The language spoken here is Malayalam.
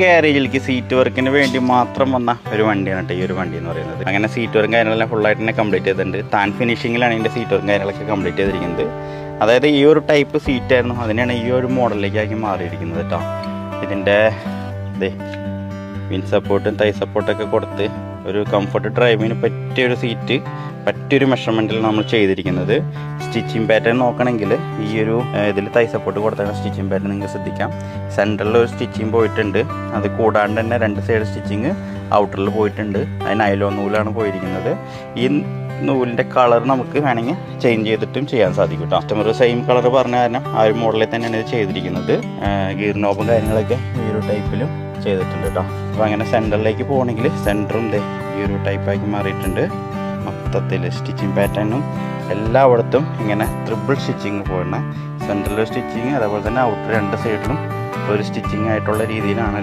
ഗാരേജിലേക്ക് സീറ്റ് വർക്കിന് വേണ്ടി മാത്രം വന്ന ഒരു വണ്ടിയാണ് കേട്ടോ ഈ ഒരു വണ്ടി എന്ന് പറയുന്നത്. അങ്ങനെ സീറ്റ് വർക്കും കാര്യങ്ങളെല്ലാം ഫുള്ളായിട്ട് തന്നെ കംപ്ലീറ്റ് ചെയ്തിട്ടുണ്ട്. താൻ ഫിനിഷിങ്ങിലാണ് ഇതിൻ്റെ സീറ്റ് വർക്കും കാര്യങ്ങളൊക്കെ കംപ്ലീറ്റ് ചെയ്തിരിക്കുന്നത്. അതായത് ഈ ഒരു ടൈപ്പ് സീറ്റായിരുന്നു, അതിനാണ് ഈ ഒരു മോഡലിലേക്കാക്കി മാറിയിരിക്കുന്നത് കേട്ടോ. ഇതിൻ്റെ വിൻ സപ്പോർട്ടും തൈ സപ്പോർട്ടൊക്കെ കൊടുത്ത് ഒരു കംഫർട്ട് ഡ്രൈവിന് പറ്റിയൊരു സീറ്റ്, പറ്റിയൊരു മെഷർമെൻറ്റിൽ നമ്മൾ ചെയ്തിരിക്കുന്നത്. സ്റ്റിച്ചിങ് പാറ്റേൺ നോക്കണമെങ്കിൽ ഈ ഒരു ഇതിൽ തൈ സപ്പോർട്ട് കൊടുത്താണ് സ്റ്റിച്ചിങ് പാറ്റേൺ നിങ്ങൾക്ക് ശ്രദ്ധിക്കാം. സെൻറ്ററിൽ ഒരു സ്റ്റിച്ചിങ് പോയിട്ടുണ്ട്, അത് കൂടാണ്ട് തന്നെ 2 സൈഡ് സ്റ്റിച്ചിങ് ഔട്ടറിൽ പോയിട്ടുണ്ട്. അത് നൈലോൺ നൂലാണ് പോയിരിക്കുന്നത്. ഈ നൂലിൻ്റെ കളർ നമുക്ക് വേണമെങ്കിൽ ചേഞ്ച് ചെയ്തിട്ടും ചെയ്യാൻ സാധിക്കും കേട്ടോ. കസ്റ്റമർ സെയിം കളർ പറഞ്ഞ കാരണം ആ ഒരു മോഡലിൽ തന്നെയാണ് ഇത് ചെയ്തിരിക്കുന്നത്. ഗിയർ നോബും കാര്യങ്ങളൊക്കെ ഈ ഒരു ടൈപ്പിലും ചെയ്തിട്ടുണ്ട് കേട്ടോ. അപ്പോൾ അങ്ങനെ സെൻറ്ററിലേക്ക് പോകണമെങ്കിൽ സെൻറ്ററും ഈ ഒരു ടൈപ്പാക്കി മാറിയിട്ടുണ്ട്. മൊത്തത്തിൽ സ്റ്റിച്ചിങ് പാറ്റേണും എല്ലായിടത്തും ഇങ്ങനെ ട്രിപ്പിൾ സ്റ്റിച്ചിങ് പോകണം. സെൻറ്ററിൽ സ്റ്റിച്ചിങ്, അതേപോലെ തന്നെ ഔട്ടർ 2 സൈഡിലും ഒരു സ്റ്റിച്ചിങ് ആയിട്ടുള്ള രീതിയിലാണ്